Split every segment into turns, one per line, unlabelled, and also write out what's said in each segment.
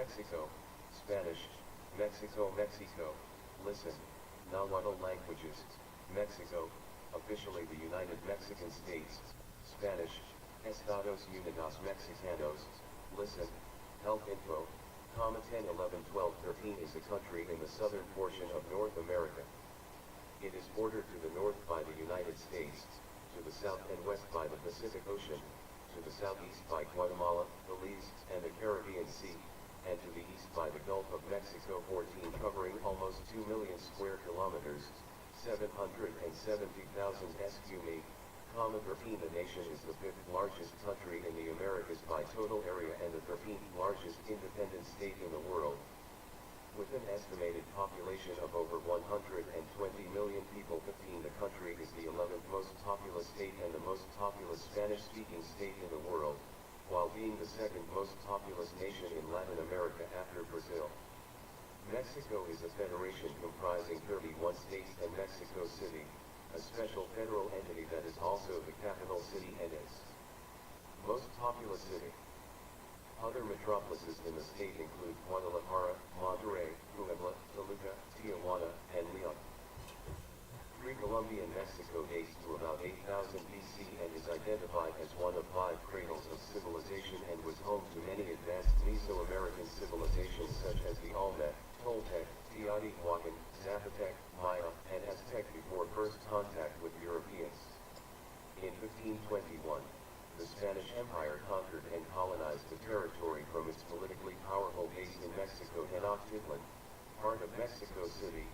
Mexico, Spanish, Mexico, Mexico. Listen, Nahuatl languages, Mexico, officially the United Mexican States, Spanish, Estados Unidos Mexicanos. Listen, health info, 10, 11, 12, 13 is a country in the southern portion of North America. It is bordered to the north by the United States, to the south and west by the Pacific Ocean, to the southeast by Guatemala, Belize, and the Caribbean Sea, and to the east by the Gulf of Mexico 14 covering almost 2 million square kilometers, 770,000 sq mi. 13 The nation is the 5th largest country in the Americas by total area and the 13th largest independent state in the world. With an estimated population of over 120 million people, 15 the country is the 11th most populous state and the most populous Spanish-speaking state in the world, while being the second most populous nation in Latin America after Brazil. Mexico is a federation comprising 31 states and Mexico City, a special federal entity that is also the capital city and its most populous city. Other metropolises in the state include Guadalajara, Monterrey, Puebla, Toluca, Tijuana, and Leon. Pre-Columbian Mexico dates to about 8000 BC and is identified as one of 5 cradles of civilization and was home to many advanced Mesoamerican civilizations such as the Olmec, Toltec, Teotihuacan, Zapotec, Maya, and Aztec before first contact with Europeans. In 1521, the Spanish Empire conquered and colonized the territory from its politically powerful base in Mexico Tenochtitlan, part of Mexico City,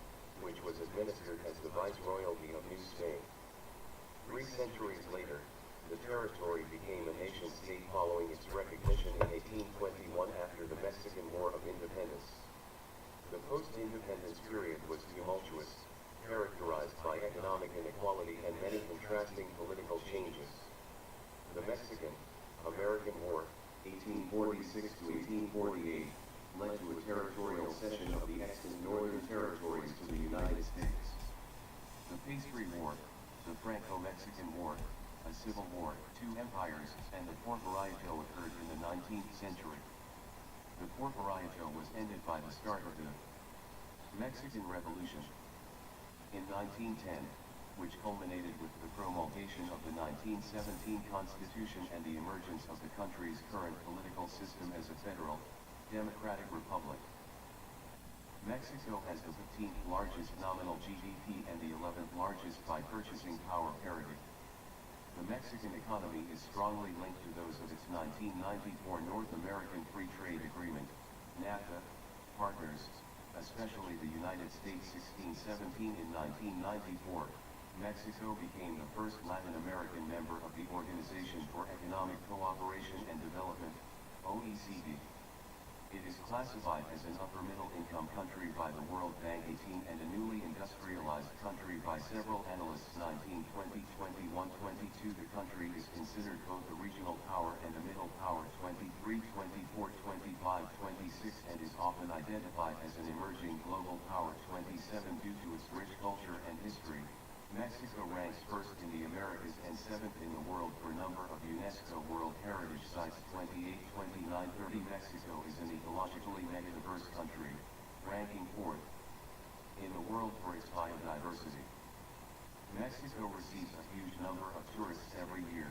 which was administered as the Viceroyalty of New Spain. 3 centuries later, the territory became a nation-state following its recognition in 1821 after the Mexican War of Independence. The post-independence period was tumultuous, characterized by economic inequality and many contrasting political changes. The Mexican-American War, 1846 to 1848, led to a territorial cession of the extant northern territories to the United States. The Pastry War, the Franco-Mexican War, a civil war, 2 empires, and the Porfiriato occurred in the 19th century. The Porfiriato was ended by the start of the Mexican Revolution. In 1910, which culminated with the promulgation of the 1917 Constitution and the emergence of the country's current political system as a federal, democratic republic. Mexico has the 15th largest nominal GDP and the 11th largest by purchasing power parity. The Mexican economy is strongly linked to those of its 1994 North American Free Trade Agreement, NAFTA, partners, especially the United States 1617 in 1994. Mexico became the first Latin American member of the Organization for Economic Cooperation and Development, OECD. It is classified as an upper-middle-income country by the World Bank 18 and a newly industrialized country by several analysts 19, 20, 21, 22. The country is considered both a regional power and a middle power 23, 24, 25, 26 and is often identified as an emerging global power 27 due to its rich culture and history. Mexico ranks first in the Americas and 7th in the world for number of UNESCO World Heritage Sites 28, 29, 30. Mexico is an ecologically megadiverse country, ranking 4th in the world for its biodiversity. Mexico receives a huge number of tourists every year.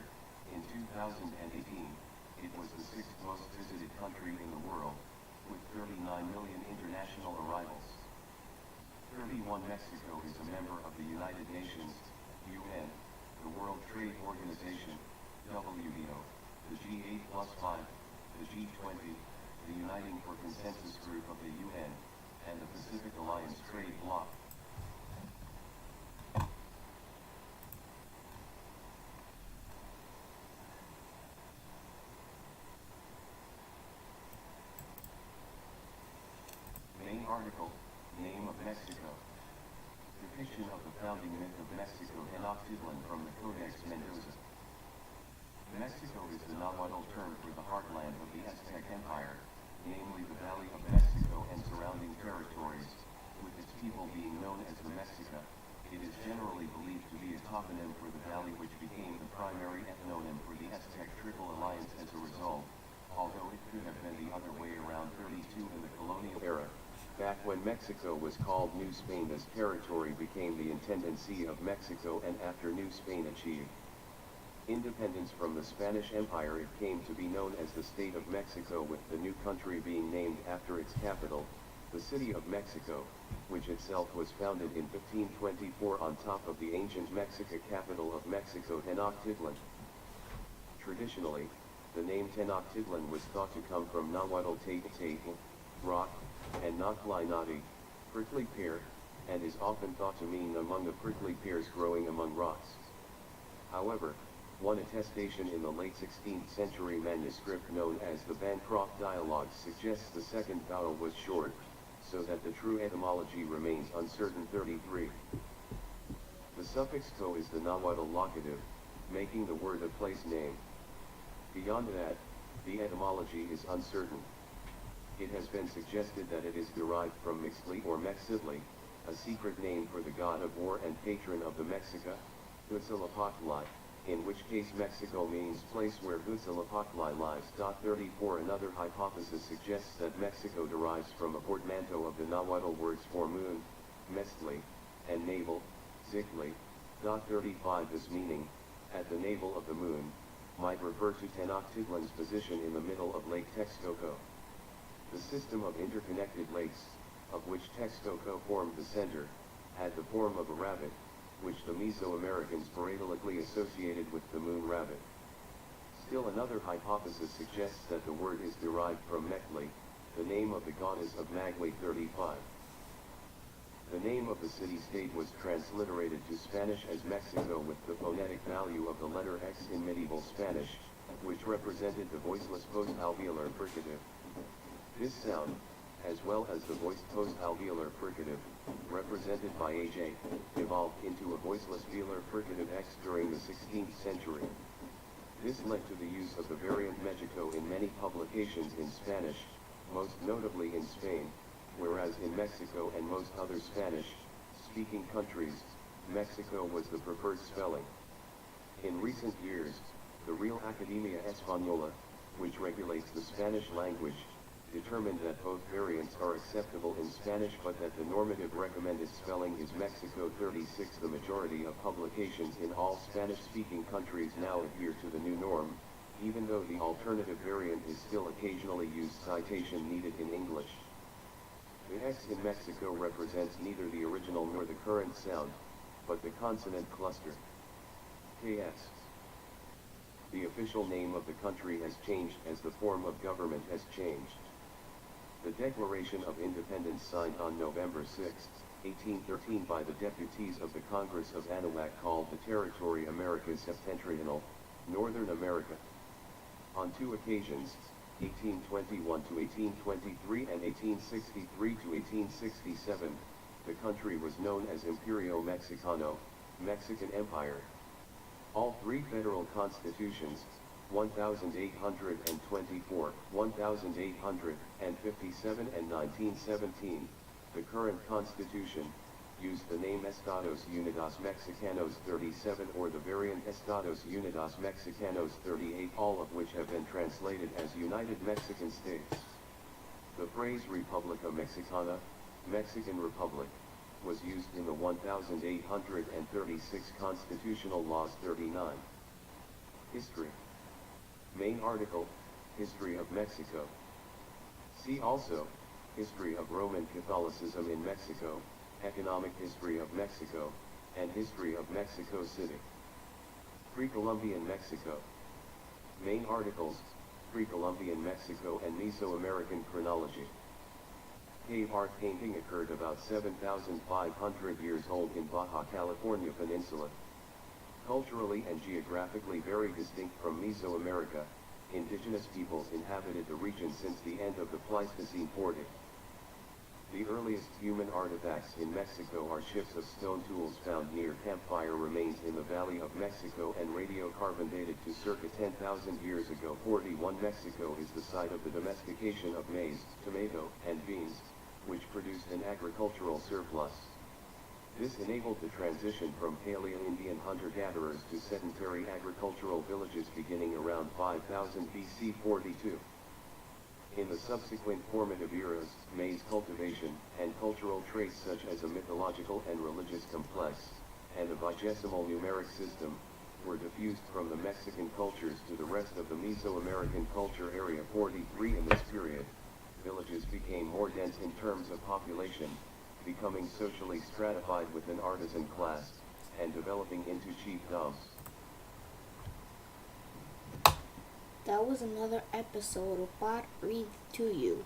In 2018, it was the 6th most visited country in the world, with 39 million international arrivals. 31 Mexico is a member of the United Nations, UN, the World Trade Organization, WTO, the G8 plus 5, the G20, the Uniting for Consensus Group of the UN, and the Pacific Alliance Trade Bloc. Main article, Name of Mexico. Depiction of the founding myth of Mexico Tenochtitlan from the Codex Mendoza. Mexico is the Nahuatl term for the heartland of the Aztec Empire, namely the Valley of Mexico and surrounding territories, with its people being known as the Mexica. It is generally believed to be a toponym for the valley which became the primary ethnonym for the Aztec Triple Alliance as a result. although it could have been the other way around 32 in the colonial era. Back when Mexico was called New Spain, this territory became the Intendency of Mexico, and after New Spain achieved independence from the Spanish Empire, it came to be known as the State of Mexico, with the new country being named after its capital, the City of Mexico, which itself was founded in 1524 on top of the ancient Mexica capital of Mexico, Tenochtitlan. Traditionally, the name Tenochtitlan was thought to come from Nahuatl Teotl, rock, and Noctli, prickly pear, and is often thought to mean among the prickly pears growing among rocks. However, one attestation in the late 16th century manuscript known as the Bancroft Dialogues suggests the second vowel was short, so that the true etymology remains uncertain. 33. The suffix co is the Nahuatl locative, making the word a place name. Beyond that, the etymology is uncertain. It has been suggested that it is derived from Mextli or Mexitli, a secret name for the god of war and patron of the Mexica, Huitzilopochtli, in which case Mexico means place where Huitzilopochtli lives. 34. Another hypothesis suggests that Mexico derives from a portmanteau of the Nahuatl words for moon, Mestli, and navel, Zictli. 35. This meaning, at the navel of the moon, might refer to Tenochtitlan's position in the middle of Lake Texcoco. The system of interconnected lakes, of which Texcoco formed the center, had the form of a rabbit, which the Mesoamericans pareidolically associated with the moon rabbit. Still another hypothesis suggests that the word is derived from Mectli, the name of the goddess of Magli. 35. The name of the city-state was transliterated to Spanish as Mexico with the phonetic value of the letter X in medieval Spanish, which represented the voiceless post-alveolar fricative. This sound, as well as the voiced post-alveolar fricative, represented by AJ, evolved into a voiceless velar fricative X during the 16th century. This led to the use of the variant Mexico in many publications in Spanish, most notably in Spain, whereas in Mexico and most other Spanish-speaking countries, Mexico was the preferred spelling. In recent years, the Real Academia Española, which regulates the Spanish language, determined that both variants are acceptable in Spanish but that the normative recommended spelling is Mexico. 36. The majority of publications in all Spanish-speaking countries now adhere to the new norm, even though the alternative variant is still occasionally used. Citation needed in English. The X in Mexico represents neither the original nor the current sound, but the consonant cluster. KS. The official name of the country has changed as the form of government has changed. The Declaration of Independence signed on November 6, 1813 by the deputies of the Congress of Anahuac called the territory America Septentrional, Northern America. On two occasions, 1821 to 1823 and 1863 to 1867, the country was known as Imperio Mexicano, Mexican Empire. All three federal constitutions, 1824, 1857 and 1917, the current constitution, used the name Estados Unidos Mexicanos 37 or the variant Estados Unidos Mexicanos 38, all of which have been translated as United Mexican States. The phrase República Mexicana, Mexican Republic, was used in the 1836 Constitutional Laws. 39. History. Main article, History of Mexico. See also, History of Roman Catholicism in Mexico, Economic History of Mexico, and History of Mexico City. Pre-Columbian Mexico. Main articles, Pre-Columbian Mexico and Mesoamerican Chronology. Cave art painting occurred about 7,500 years old in Baja California Peninsula. Culturally and geographically very distinct from Mesoamerica, indigenous peoples inhabited the region since the end of the Pleistocene 40. The earliest human artifacts in Mexico are ships of stone tools found near campfire remains in the Valley of Mexico and radiocarbon dated to circa 10,000 years ago. 41. Mexico is the site of the domestication of maize, tomato, and beans, which produced an agricultural surplus. This enabled the transition from Paleo-Indian hunter-gatherers to sedentary agricultural villages beginning around 5000 BC. 42. In the subsequent formative eras, maize cultivation, and cultural traits such as a mythological and religious complex, and a vigesimal numeric system, were diffused from the Mexican cultures to the rest of the Mesoamerican culture area. 43 In this period, villages became more dense in terms of population, becoming socially stratified with an artisan class, and developing into chiefdoms.
That was another episode of Bot Reads to You.